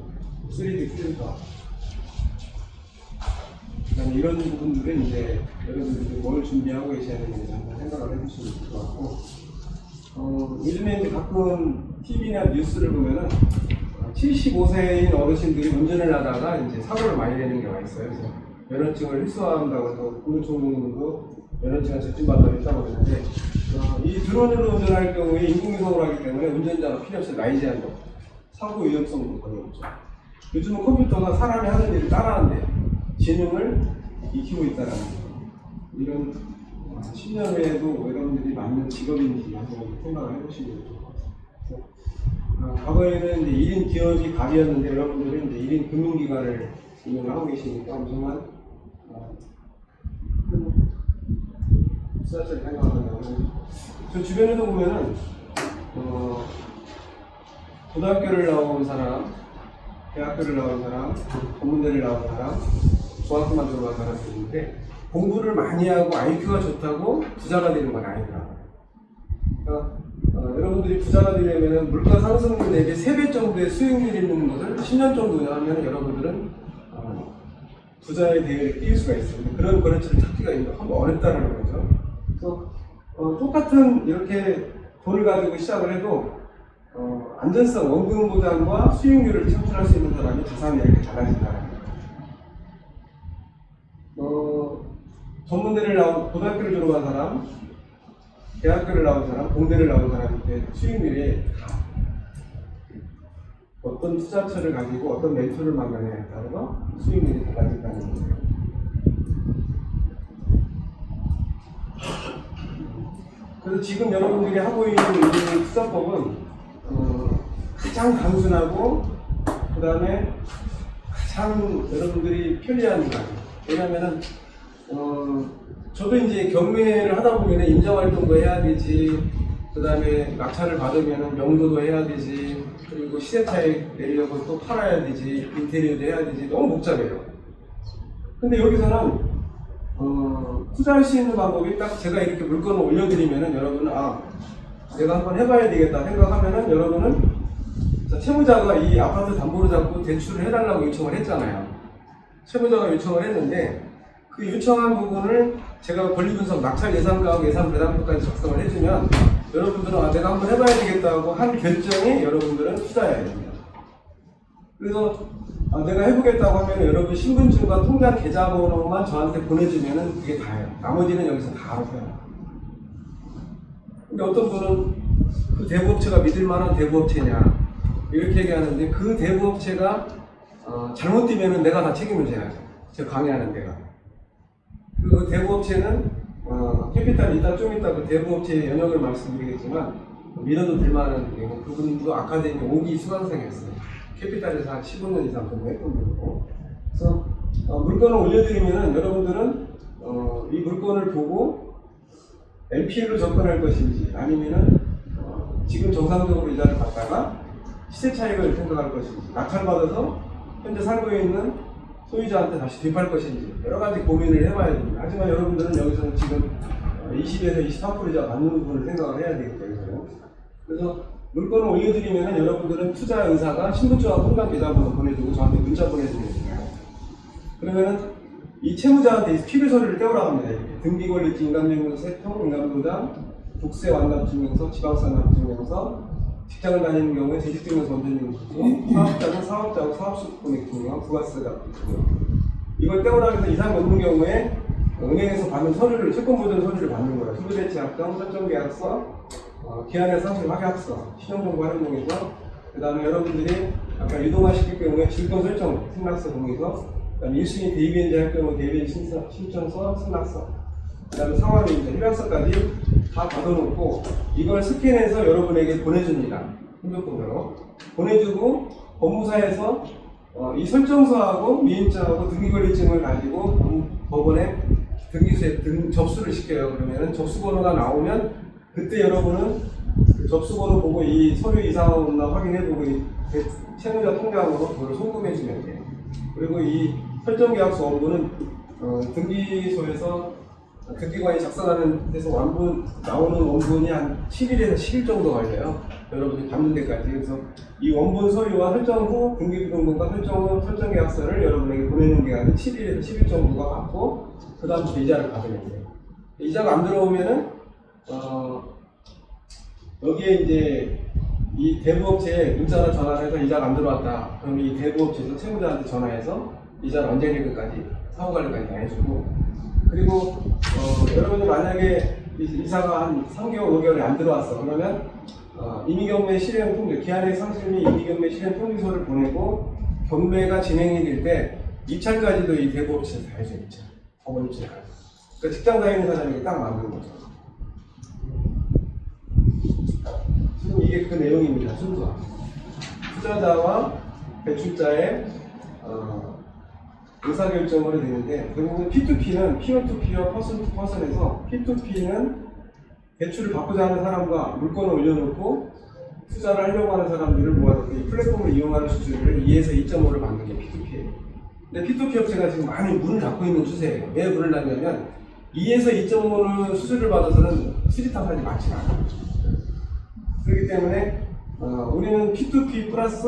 A: 3D 프린터, 그다음에 이런 부분들은 이제 여러분들이 뭘 준비하고 계셔야 되는지 한번 생각을 해주시면 좋을 것 같고, 요즘에 이제 가끔 TV나 뉴스를 보면은 75세인 어르신들이 운전을 하다가 이제 사고를 많이 내는 경우가 있어요. 그래서 면허증을 휘소한다고 해서 국무총리도 면허증을 제출받다고 했다고 그러는데 이 드론으로 운전할 경우에 인공위성으로 하기 때문에 운전자가 필요 없어요. 나이 제한도 사고 위험성도 거의 없죠. 요즘은 컴퓨터가 사람이 하는 일을 따라하는데 지능을 익히고 있다는 이런 10년 후에도 여러분들이 맞는 직업인지 한번 생각을 해보시면 좋을 것 같습니다. 과거에는 이제 1인 기업이 갑이었는데 여러분들은 이제 1인 금융기관을 운영하고 계시니까 엄청난 투자처를 생각한다고. 저 주변에도 보면은 고등학교를 나온 사람, 대학교를 나온 사람, 전문대를 나온 사람, 중학교만 들어간 사람들이 있는데 공부를 많이 하고 IQ가 좋다고 부자가 되는 건 아니더라고요. 그러니까 여러분들이 부자가 되려면 물가 상승률 대비 3배 정도의 수익률이 있는 것을 10년 정도 운영하면 여러분들은 부자의 대회에 뛸 수가 있습니다. 그런 거래처를 찾기가 한번 어렵다는 거죠. 그래서 똑같은 이렇게 돈을 가지고 시작을 해도 안전성, 원금 보장과 수익률을 창출할 수 있는 사람이 자산이 이렇게 달라진다는 거예요. 전문대를 나온, 고등학교를 졸업한 사람, 대학교를 나온 사람, 공대를 나온 사람한테 수익률이 어떤 투자처를 가지고 어떤 멘토를 만나냐에 따라서 수익률이 달라진다는 거예요. 그래서 지금 여러분들이 하고 있는 이 투자법은 가장 단순하고 그 다음에 가장 여러분들이 편리한 거 왜냐면은 저도 이제 경매를 하다 보면 인정활동도 해야 되지, 그 다음에 낙찰을 받으면 명도도 해야 되지, 그리고 시세차익 내려고 또 팔아야 되지, 인테리어도 해야 되지, 너무 복잡해요. 근데 여기서는 투자할 수 있는 방법이 딱 제가 이렇게 물건을 올려드리면은 여러분은 내가 한번 해봐야 되겠다 생각하면은 여러분은 채무자가 이 아파트 담보로 잡고 대출을 해달라고 요청을 했잖아요. 채무자가 요청을 했는데 그 요청한 부분을 제가 권리분석, 낙찰 예상가하고 예상 배당표까지 작성을 해주면 여러분들은 내가 한번 해봐야 되겠다고 한 결정에 여러분들은 투자해야 됩니다. 그래서 내가 해보겠다고 하면 여러분 신분증과 통장 계좌번호만 저한테 보내주면 그게 다예요. 나머지는 여기서 다 알아서 해요. 근데 어떤 분은 그 대부업체가 믿을만한 대부업체냐 이렇게 얘기하는데 그 대부업체가 잘못되면 내가 다 책임을 져야죠. 제가 강의하는 데가. 그리고 그 대부업체는 캐피탈 좀 이따 그 대부업체의 연역을 말씀드리겠지만 믿어도 될 만한 데고 그분도 아카데미 5기 수강생이었어요. 캐피탈에서 한 15년 이상 근무했던 분이고 그래서 물건을 올려드리면 여러분들은 이 물건을 보고 NPL로 접근할 것인지 아니면은 지금 정상적으로 이자를 받다가 시세 차익을 생각할 것인지 낙찰받아서 현재 살고 있는 소유자한테 다시 되팔 것인지 여러 가지 고민을 해봐야 됩니다. 하지만 여러분들은 여기서는 지금 20에서 23% 이자 받는 부분을 생각을 해야 되겠죠. 그래서 물건을 올려드리면 여러분들은 투자 의사가 신분증과 통장 계좌번호 보내주고 저한테 문자 보내주면 돼요. 그러면은 이 채무자한테 필요 서류를 떼오라고 합니다. 이렇게 등기권리증, 인감증명서, 세통, 인감부담, 국세 완납증명서, 지방산납증명서, 직장을 다니는 경우에 재직증명서 원전증명, 사업자는 사업자하고 사업수급금액증명, 부가세가 이걸 떼오라고 해서 이상이 없는 경우에 은행에서 받는 서류를, 채권보전 서류를 받는 거예요. 소유대체합정, 설정계약서, 기한의 상실 확약서, 신용정보 활용동의서, 그 다음에 여러분들이 아까 유동화 시킬 경우에 질권 설정, 승낙서 동의서, 그 다음에 1순위 대위변제 할 경우 대위변제 신청서, 승낙서, 그 다음에 상환인제, 협약서까지 다 받아놓고 이걸 스캔해서 여러분에게 보내줍니다. 핸드폰으로. 보내주고 법무사에서 이 설정서하고 미인증하고 등기권리증을 가지고 법원에 등기소에 접수를 시켜요. 그러면 접수번호가 나오면 그때 여러분은 그 접수번호 보고 이 서류 이상 없나 확인해보고 채무자 통장으로 그걸 송금해주면 돼요. 그리고 이 설정계약서 원본은 등기소에서 등기관이 작성하는 데서 나오는 원본이 한 7일에서 10일 정도 걸려요. 여러분이 받는 데까지. 그래서 이 원본 서류와 설정 후 등기부등본과 설정 후 설정계약서를 여러분에게 보내는 기간이 7일에서 10일 정도가 받고 그 다음부터 이자를 받으면 돼요. 이자가 안 들어오면은 여기에 이제 이 대부업체에 문자나 전화를 해서 이자가 안 들어왔다. 그럼 이 대부업체에서 채무자한테 전화해서 이자를 언제 낼 것까지 사후 관리까지 다 해주고, 그리고 여러분이 만약에 이사가 한 3개월, 5개월이 안 들어왔어. 그러면 임의경매 실행 통지, 기한의 상실 및 임의경매 실행 통지서를 보내고 경매가 진행이 될 때 입찰까지도 이 대부업체에서 다 해줘. 입찰, 법원 입찰까지. 그러니까 직장 다니는 사람에게 딱 맞는 거죠. 지금 이게 그 내용입니다. 순서. 투자자와 배출자의 의사결정으로 되는데, 대부분 P2P는 P1to-P와 퍼슨-to-퍼슨에서 P2P는 배출을 바꾸자 하는 사람과 물건을 올려놓고 투자를 하려고 하는 사람들을 모아놓고 이 플랫폼을 이용하는 수수료를 2에서 2.5를 받는 게 P2P예요. 근데 P2P 업체가 지금 많이 문을 닫고 있는 추세예요. 왜 문을 닫냐면 2에서 2.5는 수수료를 받아서는 수리탑 사람이 많지 않아요. 그렇기 때문에 우리는 P2P 플러스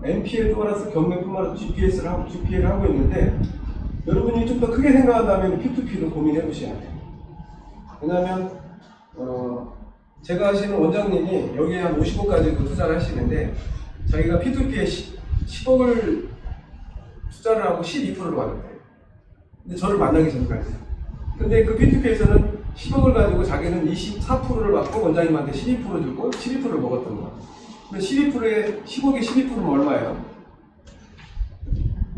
A: MPL 플러스 경매뿐만 아니라 GPL을 하고 있는데, 여러분이 좀 더 크게 생각한다면 P2P도 고민해 보셔야 돼요. 왜냐하면 제가 아시는 원장님이 여기에 한 50억까지도 투자를 하시는데, 자기가 P2P에 10억을 투자를 하고 12%를 받았대요. 근데 저를 만나기 전까지. 근데 그 P2P에서는 10억을 가지고 자기는 24%를 받고 원장님한테 12% 주고 12%를 먹었던 거야. 근데 12%에 10억에 12%면 얼마예요?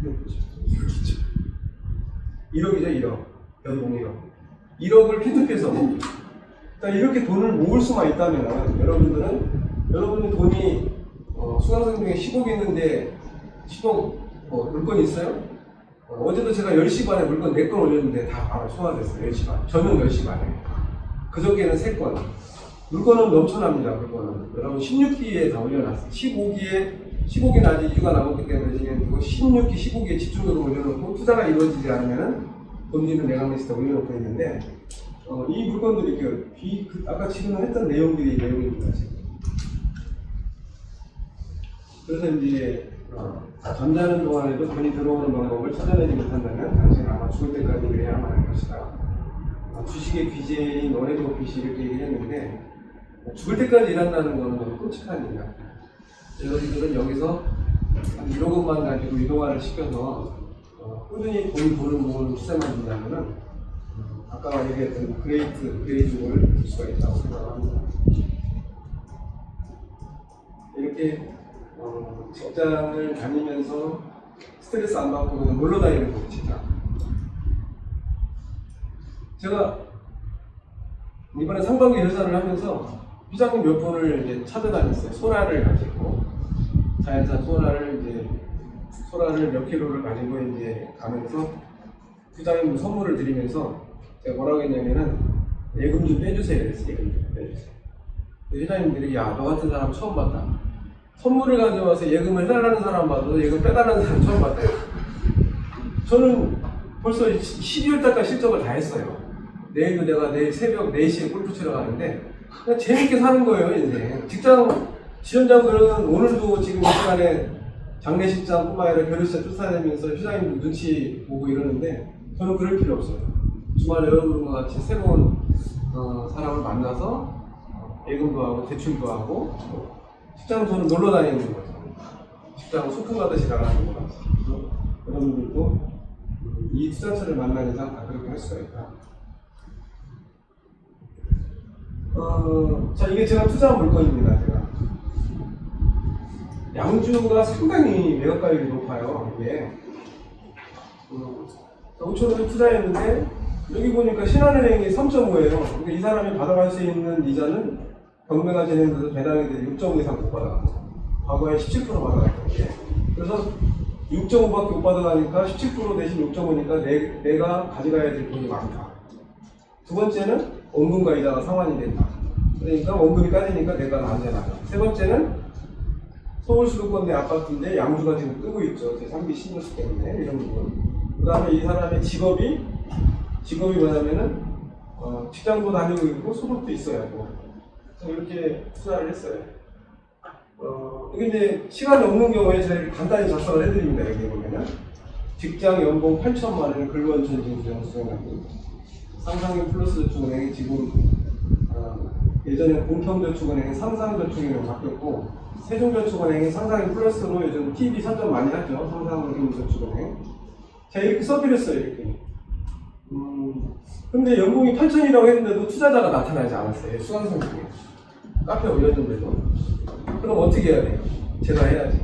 A: 1억이죠. 1억이죠, 1억. 연봉 1억. 1억을 P2P에서 먹습니다. 그러니까 이렇게 돈을 모을 수만 있다면 여러분이 돈이 수강생 중에 10억 있는데 10억 물건이 있어요? 어제도 제가 10시 반에 물건 4건 올렸는데 다 바로 소화됐어요. 10시 반. 저녁 10시 반에. 그저께는 3건. 물건은 넘쳐납니다. 물건은. 여러분 16기에 다 올려놨어요. 15기는 아직 2주가 남았기 때문에 지금 16기, 15기에 집중적으로 올려놓고 투자가 이루어지지 않으면 본인은 내각 리스트에 올려놓고 있는데, 이 물건들이 아까 지금 했던 내용입니다. 지금. 그래서 이제 잠자는 동안에도 돈이 들어오는 방법을 찾아내지 못한다면 당신은 아마 죽을 때까지 그래야만 할 것이다. 주식의 BJ인 워렌 버핏이 이렇게 얘기를 했는데, 죽을 때까지 일한다는 거는 너무 끔찍한 일이야. 여러분들은 여기서 1억 원만 가지고 이동화를 시켜서 꾸준히 돈을 모으는 추세만 준다면은 아까 얘기했던 그레이트를 볼 수가 있다고 생각합니다. 이렇게 직장을 다니면서 스트레스 안 받고 그냥 놀러 다니는 거죠, 진짜. 제가 이번에 상반기 회사를 하면서 회장님 몇 분을 이제 찾아다녔어요. 소라를 가지고 자연산 소라를 몇 킬로를 가지고 이제 가면서 회장님 선물을 드리면서 제가 뭐라고 했냐면은 예금 좀 빼주세요. 그랬어요. 예금 좀 빼주세요. 회장님들이 야, 너 같은 사람 처음 봤다. 선물을 가져와서 예금을 해달라는 사람 봐도 예금 빼달라는 사람 처음 봤다. 저는 벌써 12월 달까지 실적을 다 했어요. 내일도 내일 새벽 4시에 골프 치러 가는데 그냥 재밌게 사는 거예요, 인생. 직장 지원자들은 오늘도 지금 이 시간에 장례식장뿐만 아니라 결혼식 쫓아다니면서 회장님도 눈치 보고 이러는데 저는 그럴 필요 없어요. 주말에 여러분과 같이 새로운 사람을 만나서 예금도 하고 대출도 하고 직장은 저는 놀러 다니는 거죠. 직장은 소풍 가듯이 나가는 거라서. 여러분들도 이 투자처를 만나는 이상 다 그렇게 할 수가 있다. 자, 이게 제가 투자한 물건입니다. 제가 양주가 상당히 매각가율이 높아요. 이게 5천원을 투자했는데 여기 보니까 신한은행이 3.5예요. 근데 이 사람이 받아갈 수 있는 이자는 경매가 진행돼서 배당이 돼 6.5 이상 못 받아가고 과거에 17% 받아갔던 게, 그래서 6.5밖에 못 받아가니까 17% 대신 6.5니까 내가 가져가야 될 돈이 많다. 두 번째는 원금과 이자가 상환이 된다. 그러니까 원금이 까지니까 내가 안전하다. 세 번째는 서울 수도권 내 아파트인데 양주가 지금 뜨고 있죠. 제 3기 신도시 때문에 이런 부분. 그 다음에 이 사람의 직업이 뭐냐면은 직장도 다니고 있고 소득도 있어야 하고 이렇게 투자를 했어요. 이게 이제 시간이 없는 경우에 저희가 간단히 작성을 해드립니다. 여기 보면은 직장 연봉 8천만 원을 근로원천 징수령 수령하고 상상인 플러스 저축은행이 지금 예전에 공평저축은행이 상상저축은행으로 바뀌었고 세종저축은행이 상상인 플러스로 요즘 TV 선전 많이 하죠. 상상저축은행. 제가 이렇게 써드렸어요, 이렇게. 근데 연봉이 8천이라고 했는데도 투자자가 나타나지 않았어요. 수강생 중에. 카페에 올렸는데도. 그럼 어떻게 해야 돼요? 제가 해야지.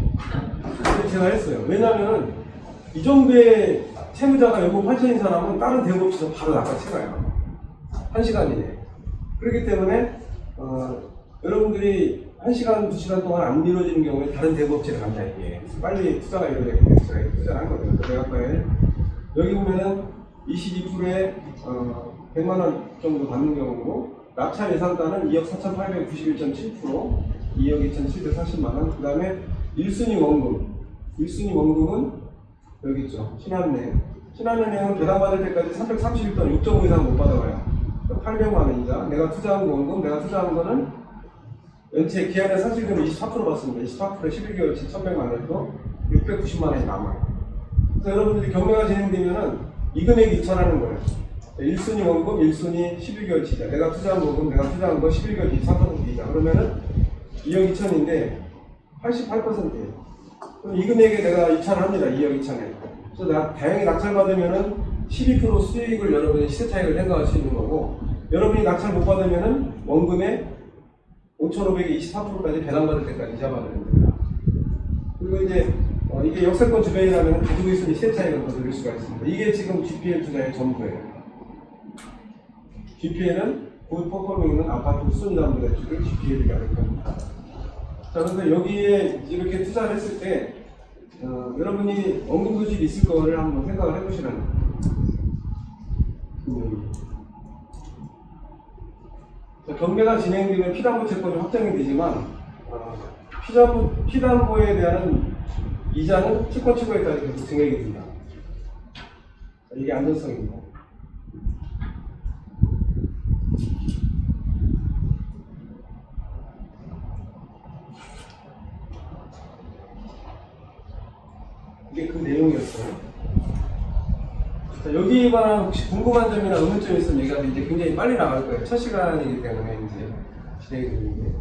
A: 그래서 제가 했어요. 왜냐면 이 정도의 채무자가 연봉 8천인 사람은 다른 대부업체에서 바로 낚아채가요. 1시간 이내. 그렇기 때문에 여러분들이 1시간, 2시간 동안 안 미뤄지는 경우에 다른 대부업체를 간다 이게. 빨리 투자가 이루어지기 위해서 제가 투자를 한 거거든요. 그래서 여기 보면은 22%에 100만 원 정도 받는 경우고 낙찰 예상가는 2억 4,891.7%, 2억 2,740만 원. 그 다음에 1순위 원금. 1순위 원금은 여기 있죠. 신한은행은 배당받을 때까지 331돈 6.5 이상 못 받아와요. 800만 원 이자. 내가 투자한 원금, 내가 투자한 거는 연체 기한의 상실금을 24% 받습니다. 24%에 11개월치 1,100만 원도 690만 원이 남아요. 그래서 여러분들이 경매가 진행되면은 이 금액이 이천하는 거예요. 1순위 원금, 1순위 11개월치 이자. 내가 투자한 원금, 내가 투자한 거 11개월치 24% 이자. 그러면은 2억 2천인데 88%예요. 그럼 이 금액에 내가 이천합니다. 2억 2천에. 그래서 다행히 낙찰받으면은 12% 수익을 여러분이 시세 차익을 생각할 수 있는 거고, 여러분이 낙찰 못 받으면은 원금에 5,500에 24%까지 배당받을 때까지 이자 받으면 됩니다. 그리고 이제 이게 역세권 주변이라면 가지고 있으니 시세 차익을 더 늘릴 수가 있습니다. 이게 지금 GPL 투자의 전부예요. GPL은 굿 퍼포밍 있는 아파트 순위담보대출을 GPL이라고 합니다. 자, 그래서 여기에 이렇게 투자를 했을 때 여러분이 원금부집이 있을 거를 한번 생각을 해보시라는 거예요. 경매가 진행되면 피담보 채권이 확정이 되지만 피담보에 대한 이자는 채권 최고에 따라 계속 증액이 됩니다. 이게 안전성입니다. 이게 그 내용이었어요. 자, 여기에 관한 혹시 궁금한 점이나 의문점이 있으면 얘기가 이제 굉장히 빨리 나갈 거예요. 첫 시간이기 때문에 이제 진행이 되는데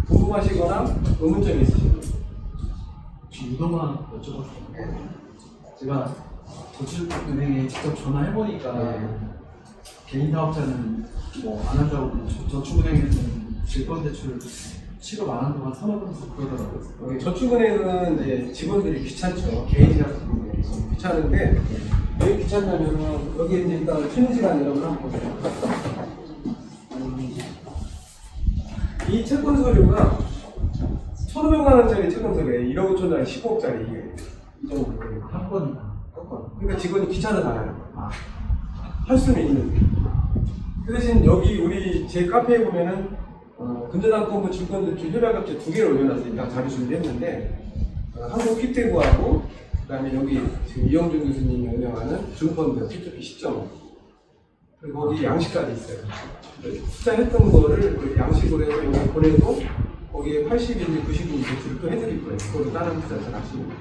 A: 궁금하시거나 의문점이 있으시면
B: 유도만 여쭤봤어요. 네. 제가 저축은행에 직접 전화해보니까 개인 사업자는 뭐 안 한다고 저축은행에서는 질권대출 취급 안 한 동안 선호하면서 그러더라고요.
A: 저축은행은 이제 직원들이 귀찮죠. 개인이라서 귀찮은데 왜 귀찮냐면은 여기 이제 일단 쉬는 시간 여러분 한번 보세요. 이 채권 서류가 1,500만 원짜리 채권 서류에 1억 5천짜리 15억짜리 이게 이 정도
B: 한 번.
A: 그러니까 직원이 귀찮아서 안 하는 거예요. 할 수는 있는데. 그 대신 여기 우리 제 카페에 보면은 근저당권부 질권대출 협약업체 2개를 올려놨어요. 일단 자료 준비했는데 한국 퀴테구하고 그다음에 여기 지금 이영준 교수님이 운영하는 준펀드 P2P 시점 그리고 거기 양식까지 있어요. 투자했던 거를 양식으로 해서 여기 보내도 거기에 80인지 90인지 대출을 또 해드릴 거예요. 그거를 다른 투자자 하시면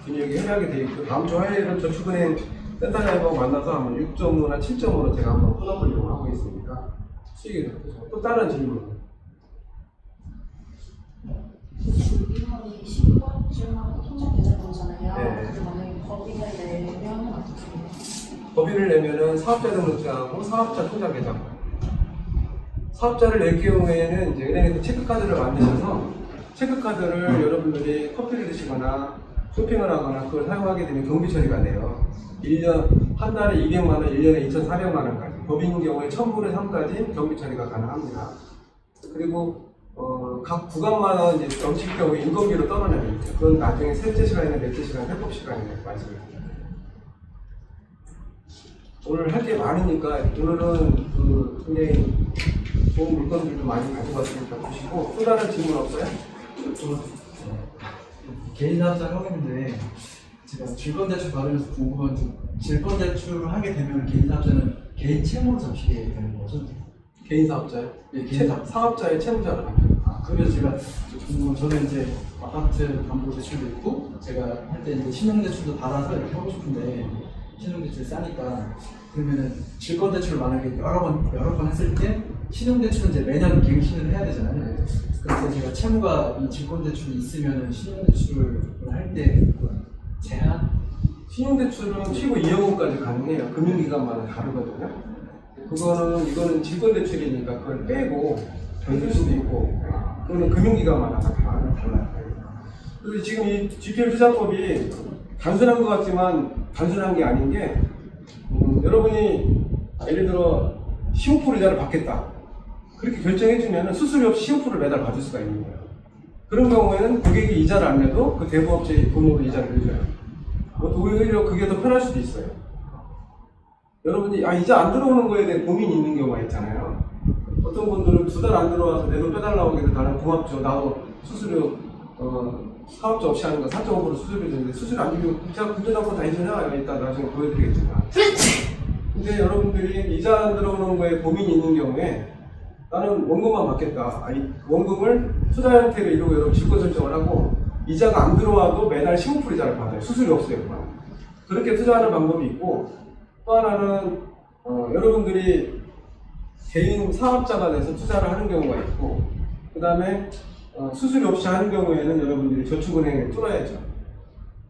A: 여기 협약이 돼 있고 다음 주 화요일은 저축은행 센터장하고 만나서 한번 6.5나 7.5로 제가 한번 끊어보려고 하고 있으니까 수익이 좋죠. 또 다른 질문.
C: 이번이 10번쯤하고 통장 계좌 보잖아요.
A: 네.
C: 그래서 만약에 법인을 내면 어떻게 해요?
A: 법인을 내면은 사업자 등록증하고 사업자 통장 계좌. 사업자를 낼 경우에는 이제 은행에서 체크카드를 만드셔서 체크카드를 여러분들이 커피를 드시거나 쇼핑을 하거나 그걸 사용하게 되면 경비 처리가 돼요. 1년, 한 달에 200만 원, 1년에 2,400만 원까지. 법인인 경우에 1,000분의 3까지 경비 처리가 가능합니다. 그리고 각 구간마다 이제 정식 경우에 인건비로 떨어내면 있죠. 그건 나중에 셋째 시간이나 넷째 시간, 회복 시간에 말씀드릴게요. 오늘 할 게 많으니까 오늘은 굉장히 좋은 물건들도 많이 가져갔으니까 보시고 또 다른 질문 없어요?
B: 개인 사업자를 하고 있는데 제가 질권대출 받으면서 궁금한 점 질권대출을 하게 되면 개인 사업자는 개인 채무로 잡히게 되는 거죠?
A: 개인 사업자요?
B: 네, 개인
A: 사업자의 채무자를
B: 그래서 제가 저는 이제 아파트 담보 대출도 있고 제가 할 때 이제 신용대출도 받아서 이렇게 하고 싶은데 신용대출 싸니까 그러면은 질권대출 만약에 여러 번 했을 때 신용대출은 이제 매년 갱신을 해야 되잖아요. 그래서 제가 채무가 이 질권대출이 있으면은 신용대출을 할 때 제한
A: 신용대출은 최고 2억 원까지 가능해요. 금융기관마다 다르거든요. 이거는 질권대출이니까 그걸 빼고 더 줄 수도 있고, 그거는 금융기관마다 다 달라요. 그래서 지금 이 GPL 투자법이 단순한 것 같지만 단순한 게 아닌 게, 여러분이 예를 들어 15% 이자를 받겠다. 그렇게 결정해주면 수수료 없이 15%를 매달 받을 수가 있는 거예요. 그런 경우에는 고객이 이자를 안 내도 그 대부업체의 돈으로 이자를 내줘요. 오히려 그게 더 편할 수도 있어요. 여러분이 이자 안 들어오는 거에 대해 고민이 있는 경우가 있잖아요. 어떤 분들은 2달 안 들어와서 내 돈 빼달라고 해도 나는 고맙죠. 나도 수수료 사업자 없이 하는 거 4.5% 수수료 주는데 수수료 안 주면 제가 군대당고 다니잖아요. 이따 나중에 보여드리겠지만. 근데 여러분들이 이자 안 들어오는 거에 고민이 있는 경우에 나는 원금만 받겠다. 원금을 투자 형태로 이루고 여러분 질권 설정을 하고 이자가 안 들어와도 매달 15% 이자를 받아요. 수수료 없어요. 그렇게 투자하는 방법이 있고, 또 하나는 여러분들이 개인 사업자가 돼서 투자를 하는 경우가 있고, 그 다음에 수수료 없이 하는 경우에는 여러분들이 저축은행에 뚫어야죠.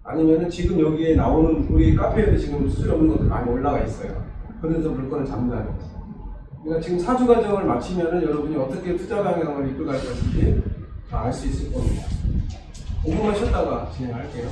A: 아니면은 지금 여기에 나오는 우리 카페에도 지금 수수료 없는 것들 많이 올라가 있어요. 그래서 물건을 잡는다는 거죠. 그러니까 지금 4주 과정을 마치면은 여러분이 어떻게 투자 방향을 이끌어갈 것인지 다 알 수 있을 겁니다. 5분만 쉬었다가 진행할게요.